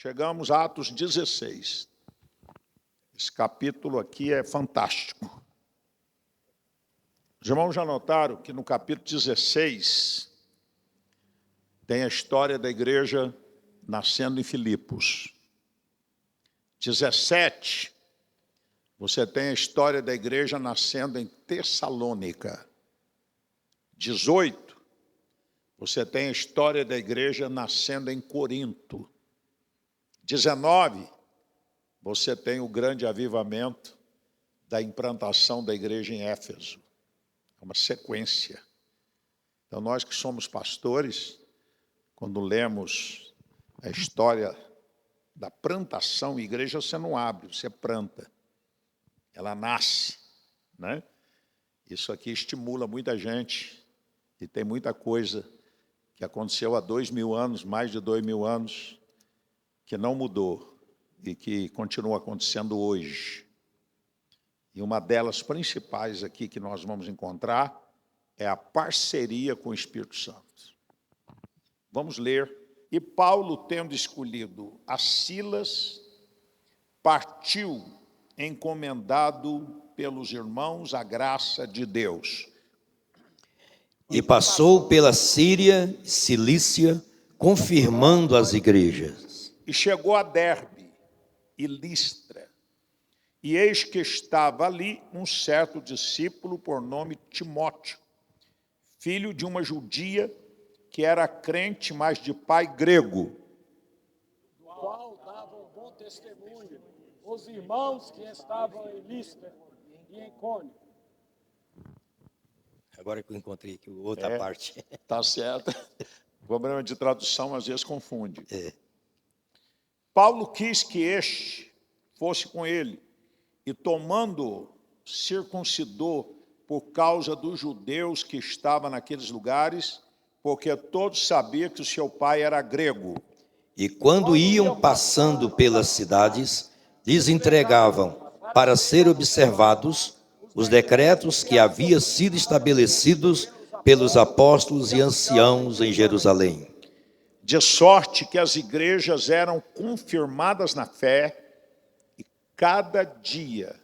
Chegamos a Atos 16. Esse capítulo aqui é fantástico. Os irmãos já notaram que no capítulo 16 tem a história da igreja nascendo em Filipos. 17, você tem a história da igreja nascendo em Tessalônica. 18, você tem a história da igreja nascendo em Corinto. 19, você tem o grande avivamento da implantação da igreja em Éfeso. É uma sequência. Então, nós que somos pastores, quando lemos a história da plantação, a igreja você não abre, você planta. Ela nasce, né? Isso aqui estimula muita gente e tem muita coisa que aconteceu há 2000 anos, mais de 2000 anos, que não mudou e que continua acontecendo hoje. E uma delas principais aqui que nós vamos encontrar é a parceria com o Espírito Santo. Vamos ler. E Paulo, tendo escolhido a Silas, partiu encomendado pelos irmãos a graça de Deus. E passou pela Síria e Cilícia, confirmando as igrejas. E chegou a Derbe e Listra. E eis que estava ali um certo discípulo por nome Timóteo, filho de uma judia que era crente, mas de pai grego. Do qual davam bom testemunho os irmãos que estavam em Listra e em Icônio. Agora que eu encontrei aqui outra parte. Tá certo. O problema de tradução às vezes confunde. Paulo quis que este fosse com ele, e tomando-o, circuncidou por causa dos judeus que estavam naqueles lugares, porque todos sabiam que o seu pai era grego. E quando iam passando pelas cidades, lhes entregavam, para ser observados, os decretos que haviam sido estabelecidos pelos apóstolos e anciãos em Jerusalém. De sorte que as igrejas eram confirmadas na fé, e cada dia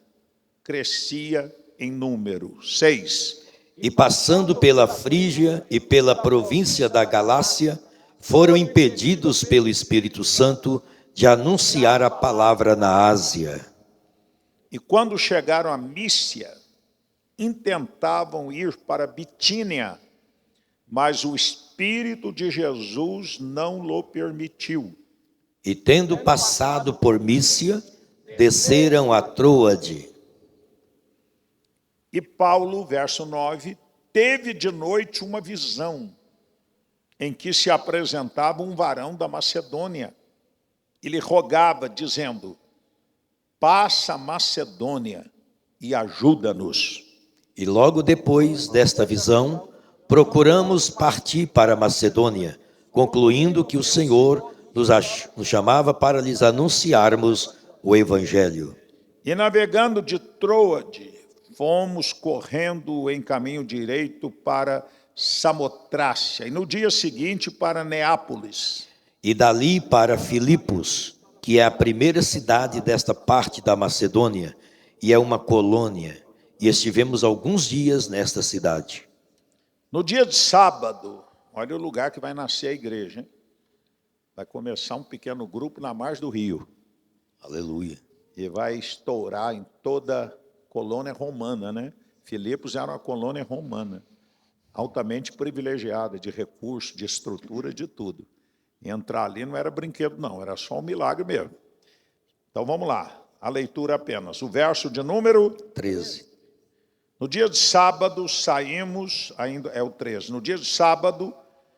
crescia em número. 6. E passando pela Frígia e pela província da Galácia, foram impedidos pelo Espírito Santo de anunciar a palavra na Ásia. E quando chegaram a Mísia, intentavam ir para Bitínia, mas o Espírito de Jesus não lhe permitiu. E tendo passado por Mísia, desceram a Troade. E Paulo, verso 9, teve de noite uma visão, em que se apresentava um varão da Macedônia, e lhe rogava, dizendo: passa a Macedônia e ajuda-nos. E logo depois desta visão, procuramos partir para a Macedônia, concluindo que o Senhor nos chamava para lhes anunciarmos o Evangelho. E navegando de Troade, fomos correndo em caminho direito para Samotrácia, e no dia seguinte para Neápolis. E dali para Filipos, que é a primeira cidade desta parte da Macedônia, e é uma colônia, e estivemos alguns dias nesta cidade. No dia de sábado, olha o lugar que vai nascer a igreja, hein? Vai começar um pequeno grupo na margem do rio. Aleluia. E vai estourar em toda a colônia romana, né? Filipos era uma colônia romana, altamente privilegiada de recursos, de estrutura, de tudo. E entrar ali não era brinquedo, não, era só um milagre mesmo. Então vamos lá, a leitura apenas. O verso de número 13. No dia de sábado saímos, ainda é o 13, no dia de sábado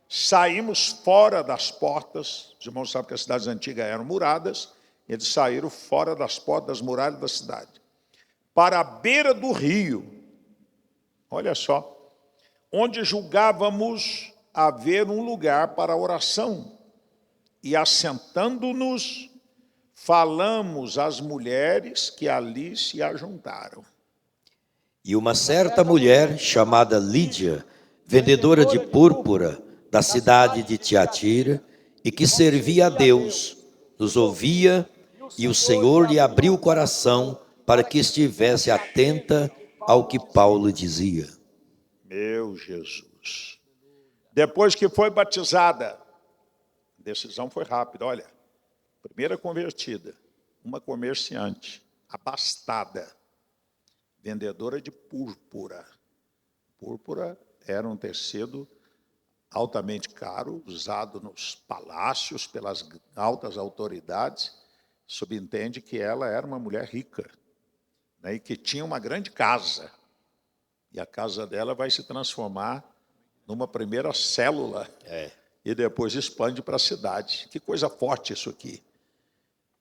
saímos fora das portas, os irmãos sabem que as cidades antigas eram muradas, eles saíram fora das portas das muralhas da cidade, para a beira do rio, olha só, onde julgávamos haver um lugar para oração, e assentando-nos, falamos às mulheres que ali se ajuntaram. E uma certa mulher chamada Lídia, vendedora de púrpura da cidade de Tiatira, e que servia a Deus, nos ouvia e o Senhor lhe abriu o coração para que estivesse atenta ao que Paulo dizia. Meu Jesus. Depois que foi batizada, a decisão foi rápida. Olha, primeira convertida, uma comerciante, abastada, vendedora de púrpura. Púrpura era um tecido altamente caro, usado nos palácios pelas altas autoridades. Subentende que ela era uma mulher rica, né, e que tinha uma grande casa. E a casa dela vai se transformar numa primeira célula e depois expande para a cidade. Que coisa forte isso aqui.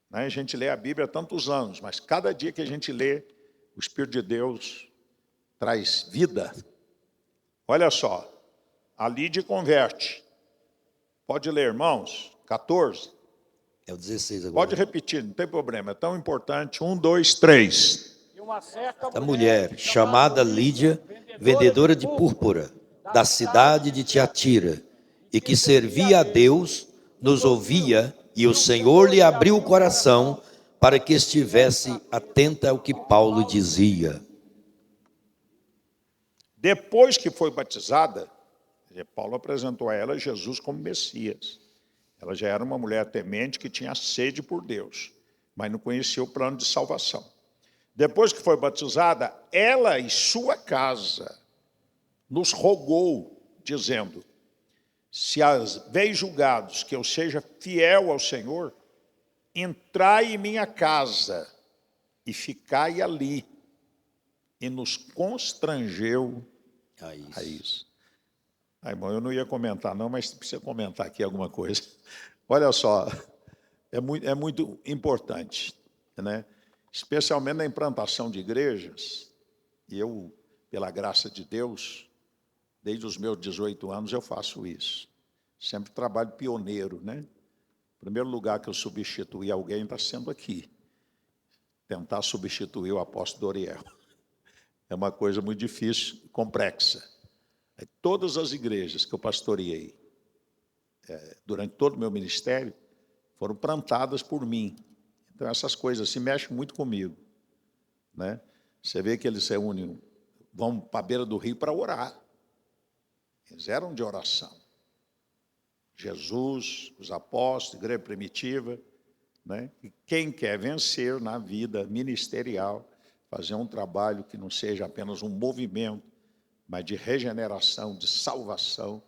Né? A gente lê a Bíblia há tantos anos, mas cada dia que a gente lê, o Espírito de Deus traz vida. Olha só, a Lídia converte. Pode ler, irmãos, 14. É o 16 agora. Pode repetir, não tem problema, é tão importante. 1, 2, 3. E uma certa A mulher, chamada Lídia, vendedora de púrpura, da cidade de Tiatira, e que servia a Deus, nos ouvia, e o Senhor lhe abriu o coração para que estivesse atenta ao que Paulo dizia. Depois que foi batizada, Paulo apresentou a ela Jesus como Messias. Ela já era uma mulher temente que tinha sede por Deus, mas não conhecia o plano de salvação. Depois que foi batizada, ela e sua casa nos rogou, dizendo: se haveis julgados que eu seja fiel ao Senhor, entrai em minha casa e ficai ali. E nos constrangeu a isso. Irmão, eu não ia comentar não, mas precisa comentar aqui alguma coisa. Olha só, é muito importante, né? Especialmente na implantação de igrejas, e eu, pela graça de Deus, desde os meus 18 anos eu faço isso. Sempre trabalho pioneiro, né? O primeiro lugar que eu substituí alguém está sendo aqui. Tentar substituir o apóstolo Doriel. É uma coisa muito difícil, complexa. Todas as igrejas que eu pastoreei, durante todo o meu ministério, foram plantadas por mim. Então, essas coisas assim mexem muito comigo, né? Você vê que eles se reúnem, vão para a beira do rio para orar. Eles eram de oração. Jesus, os apóstolos, a igreja primitiva, né? E quem quer vencer na vida ministerial, fazer um trabalho que não seja apenas um movimento, mas de regeneração, de salvação,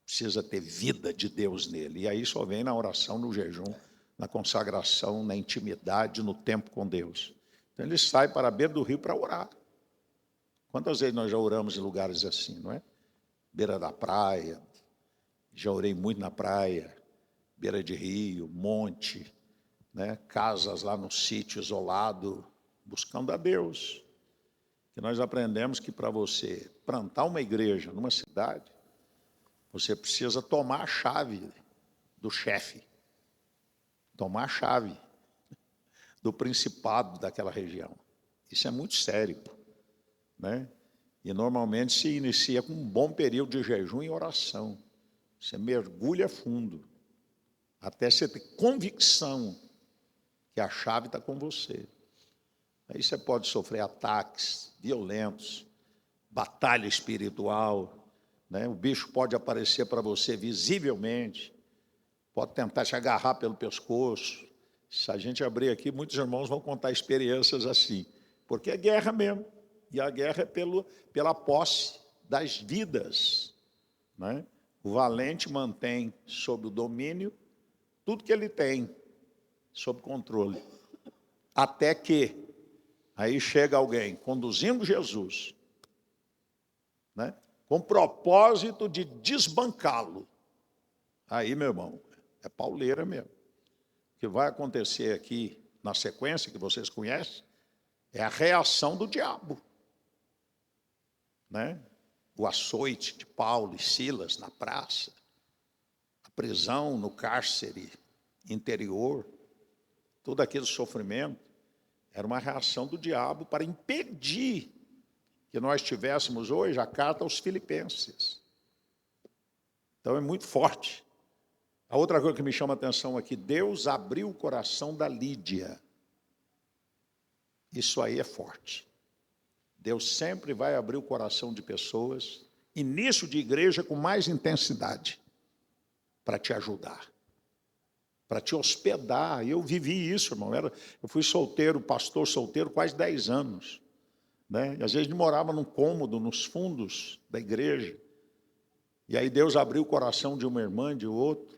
precisa ter vida de Deus nele. E aí só vem na oração, no jejum, na consagração, na intimidade, no tempo com Deus. Então ele sai para a beira do rio para orar. Quantas vezes nós já oramos em lugares assim, não é? Beira da praia, já orei muito na praia, beira de rio, monte, né? Casas lá no sítio isolado, buscando a Deus. Que nós aprendemos que para você plantar uma igreja numa cidade, você precisa tomar a chave do chefe, tomar a chave do principado daquela região. Isso é muito sério, né? E normalmente se inicia com um bom período de jejum e oração. Você mergulha fundo, até você ter convicção que a chave está com você. Aí você pode sofrer ataques violentos, batalha espiritual, né? O bicho pode aparecer para você visivelmente, pode tentar te agarrar pelo pescoço. Se a gente abrir aqui, muitos irmãos vão contar experiências assim, porque é guerra mesmo, e a guerra é pela posse das vidas, né? O valente mantém sob o domínio tudo que ele tem, sob controle, até que aí chega alguém conduzindo Jesus, né, com propósito de desbancá-lo. Aí, meu irmão, é pauleira mesmo. O que vai acontecer aqui, na sequência que vocês conhecem, é a reação do diabo, né? O açoite de Paulo e Silas na praça, a prisão no cárcere interior, todo aquele sofrimento, era uma reação do diabo para impedir que nós tivéssemos hoje a carta aos Filipenses. Então é muito forte. A outra coisa que me chama a atenção aqui, Deus abriu o coração da Lídia. Isso aí é forte. Deus sempre vai abrir o coração de pessoas, início de igreja com mais intensidade, para te ajudar, para te hospedar. Eu vivi isso, irmão. Eu fui solteiro, pastor solteiro, quase 10 anos. Né? E às vezes morava num cômodo, nos fundos da igreja. E aí Deus abriu o coração de uma irmã, de outra.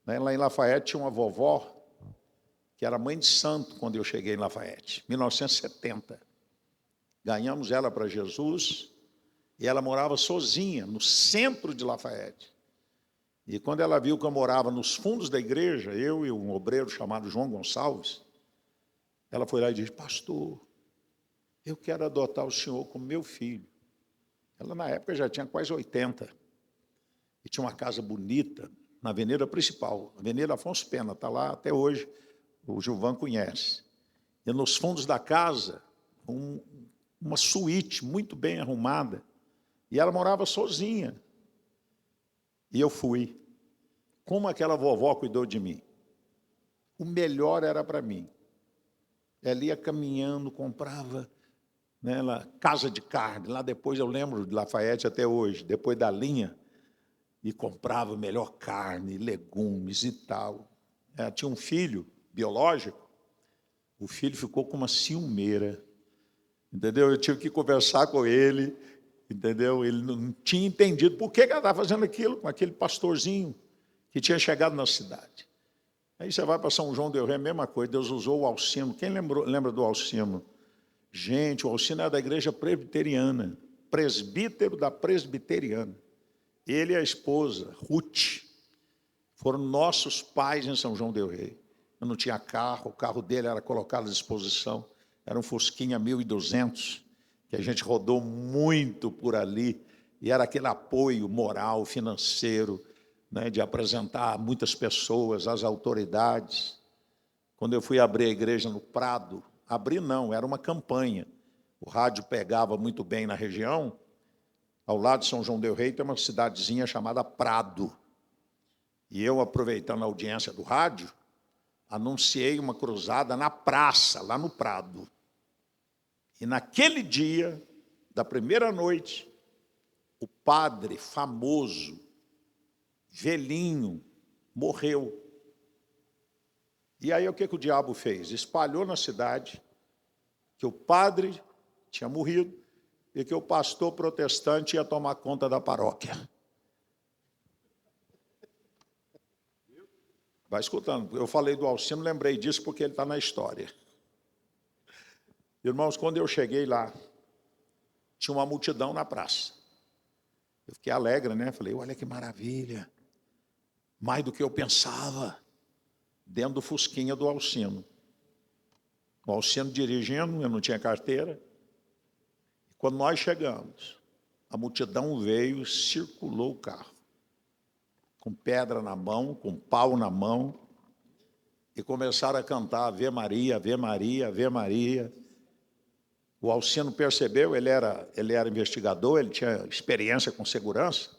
Né? Lá em Lafayette tinha uma vovó, que era mãe de santo quando eu cheguei em Lafayette, 1970. Ganhamos ela para Jesus, e ela morava sozinha, no centro de Lafayette. E quando ela viu que eu morava nos fundos da igreja, eu e um obreiro chamado João Gonçalves, ela foi lá e disse: pastor, eu quero adotar o senhor como meu filho. Ela, na época, já tinha quase 80. E tinha uma casa bonita na avenida principal, Avenida Afonso Pena, está lá até hoje, o Gilvan conhece. E nos fundos da casa, uma suíte muito bem arrumada, e ela morava sozinha. E eu fui. Como aquela vovó cuidou de mim? O melhor era para mim. Ela ia caminhando, comprava, né, lá, casa de carne, lá depois eu lembro de Lafayette até hoje, depois da linha, e comprava melhor carne, legumes e tal. Ela tinha um filho biológico, o filho ficou com uma ciumeira, entendeu? Eu tive que conversar com ele, entendeu? Ele não tinha entendido por que ela estava fazendo aquilo com aquele pastorzinho que tinha chegado na cidade. Aí você vai para São João del Rei, a mesma coisa, Deus usou o Alcino. Quem lembra do Alcino? Gente, o Alcino era da igreja presbiteriana, presbítero da presbiteriana. Ele e a esposa, Ruth, foram nossos pais em São João del Rei. Eu não tinha carro, o carro dele era colocado à disposição, era um Fusquinha 1200, que a gente rodou muito por ali, e era aquele apoio moral, financeiro, né, de apresentar muitas pessoas, as autoridades. Quando eu fui abrir a igreja no Prado, abrir não, era uma campanha. O rádio pegava muito bem na região. Ao lado de São João del Rei tem uma cidadezinha chamada Prado. E eu, aproveitando a audiência do rádio, anunciei uma cruzada na praça, lá no Prado. E naquele dia, da primeira noite, o padre famoso, velhinho, morreu. E aí o que o diabo fez? Espalhou na cidade que o padre tinha morrido e que o pastor protestante ia tomar conta da paróquia. Vai escutando. Eu falei do Alcino, lembrei disso porque ele está na história. Irmãos, quando eu cheguei lá, tinha uma multidão na praça. Eu fiquei alegre, né? Falei, olha que maravilha. Mais do que eu pensava. Dentro do Fusquinha do Alcino. O Alcino dirigindo, eu não tinha carteira. E quando nós chegamos, a multidão veio, circulou o carro. Com pedra na mão, com pau na mão. E começaram a cantar Ave Maria, Ave Maria, Ave Maria. O Alcino percebeu, ele era investigador, ele tinha experiência com segurança,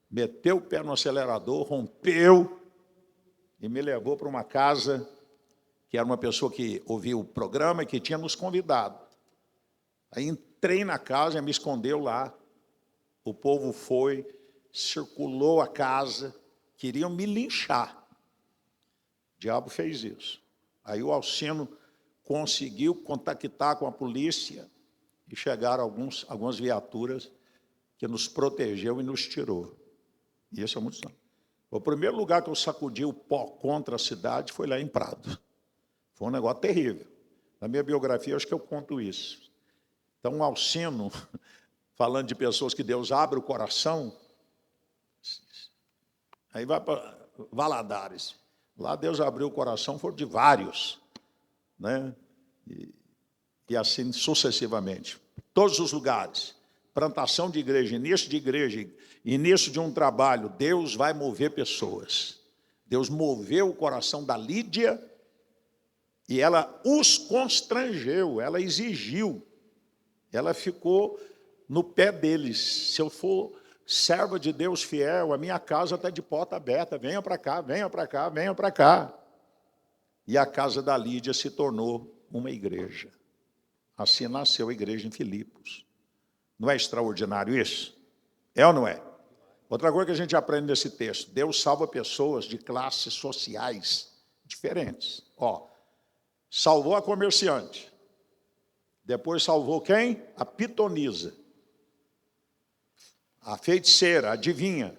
meteu o pé no acelerador, rompeu e me levou para uma casa que era uma pessoa que ouvia o programa e que tinha nos convidado. Aí entrei na casa e me escondeu lá. O povo foi, circulou a casa, queriam me linchar. O diabo fez isso. Aí o Alcino conseguiu contactar com a polícia e chegaram algumas viaturas que nos protegeu e nos tirou. E isso é muito sério. O primeiro lugar que eu sacudi o pó contra a cidade foi lá em Prado. Foi um negócio terrível. Na minha biografia, acho que eu conto isso. Então, o Alcino, falando de pessoas que Deus abre o coração, aí vai para Valadares. Lá Deus abriu o coração, foram de vários, né? E assim sucessivamente. Todos os lugares, plantação de igreja, início de um trabalho, Deus vai mover pessoas. Deus moveu o coração da Lídia e ela os constrangeu, ela exigiu, ela ficou no pé deles. serva de Deus fiel, a minha casa está de porta aberta, venha para cá, venha para cá, venha para cá. E a casa da Lídia se tornou uma igreja. Assim nasceu a igreja em Filipos. Não é extraordinário isso? É ou não é? Outra coisa que a gente aprende nesse texto, Deus salva pessoas de classes sociais diferentes. Salvou a comerciante. Depois salvou quem? A pitonisa. A feiticeira, a adivinha,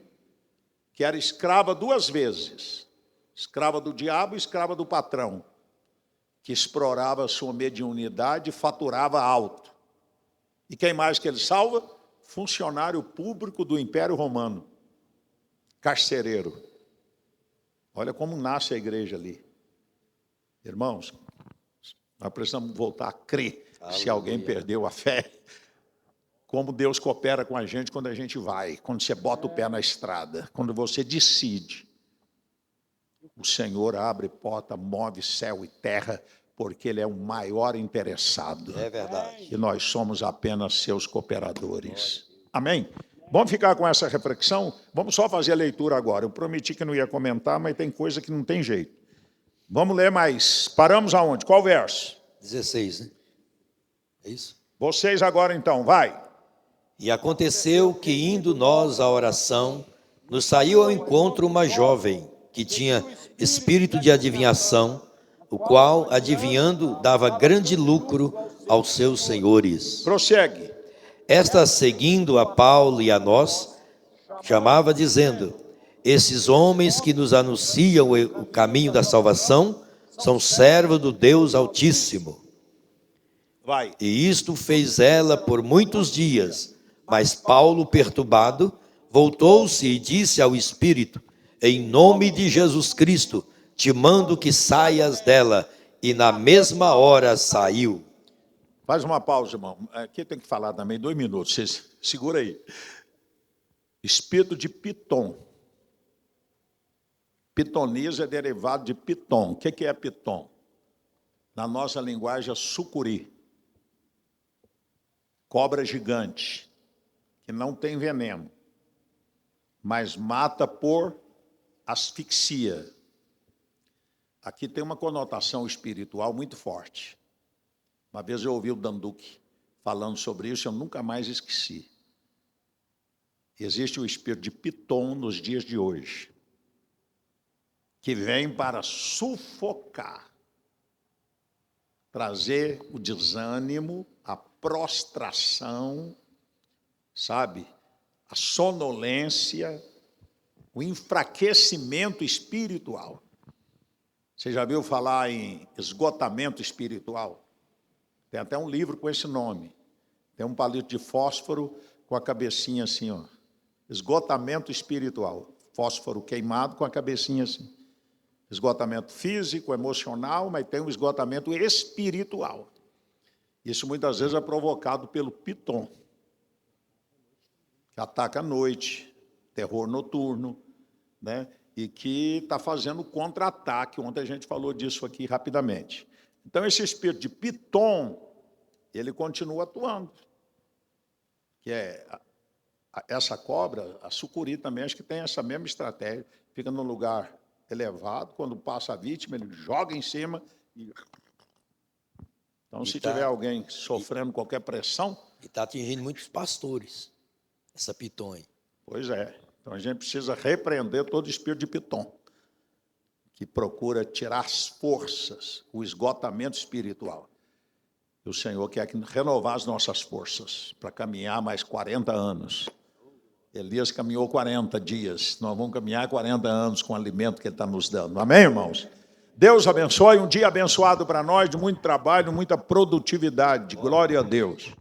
que era escrava 2 vezes. Escrava do diabo e escrava do patrão, que explorava a sua mediunidade e faturava alto. E quem mais que ele salva? Funcionário público do Império Romano, carcereiro. Olha como nasce a igreja ali. Irmãos, nós precisamos voltar a crer. Se alguém perdeu a fé, como Deus coopera com a gente quando a gente vai, quando você bota o pé na estrada, quando você decide. O Senhor abre porta, move céu e terra, porque Ele é o maior interessado. É verdade. E nós somos apenas seus cooperadores. Amém? Vamos ficar com essa reflexão? Vamos só fazer a leitura agora. Eu prometi que não ia comentar, mas tem coisa que não tem jeito. Vamos ler mais. Paramos aonde? Qual verso? 16, né? É isso? Vocês agora então, vai. E aconteceu que, indo nós à oração, nos saiu ao encontro uma jovem que tinha espírito de adivinhação, o qual, adivinhando, dava grande lucro aos seus senhores. Prossegue. Esta, seguindo a Paulo e a nós, chamava dizendo: esses homens que nos anunciam o caminho da salvação são servos do Deus Altíssimo. Vai. E isto fez ela por muitos dias. Mas Paulo, perturbado, voltou-se e disse ao Espírito: em nome de Jesus Cristo, te mando que saias dela. E na mesma hora saiu. Faz uma pausa, irmão. Aqui tem que falar também 2 minutos. Vocês segura aí. Espírito de Piton. Pitonisa é derivado de piton. O que é piton? Na nossa linguagem é sucuri. Cobra gigante, que não tem veneno, mas mata por asfixia. Aqui tem uma conotação espiritual muito forte. Uma vez eu ouvi o Danduque falando sobre isso, eu nunca mais esqueci. Existe o espírito de Piton nos dias de hoje, que vem para sufocar, trazer o desânimo, a prostração, sabe? A sonolência, o enfraquecimento espiritual. Você já viu falar em esgotamento espiritual? Tem até um livro com esse nome. Tem um palito de fósforo com a cabecinha assim, ó. Esgotamento espiritual. Fósforo queimado com a cabecinha assim. Esgotamento físico, emocional, mas tem um esgotamento espiritual. Isso muitas vezes é provocado pelo piton, que ataca à noite, terror noturno, né? E que está fazendo contra-ataque. Ontem a gente falou disso aqui rapidamente. Então, esse espírito de piton, ele continua atuando. Que é essa cobra, a sucuri também, acho que tem essa mesma estratégia. Fica num lugar elevado, quando passa a vítima, ele joga em cima e... Então, se tiver alguém sofrendo qualquer pressão... E está atingindo muitos pastores, essa pitonha. Pois é. Então, a gente precisa repreender todo espírito de piton, que procura tirar as forças, o esgotamento espiritual. E o Senhor quer renovar as nossas forças para caminhar mais 40 anos. Elias caminhou 40 dias. Nós vamos caminhar 40 anos com o alimento que Ele está nos dando. Amém, irmãos? Deus abençoe. Um dia abençoado para nós, de muito trabalho, muita produtividade. Glória a Deus.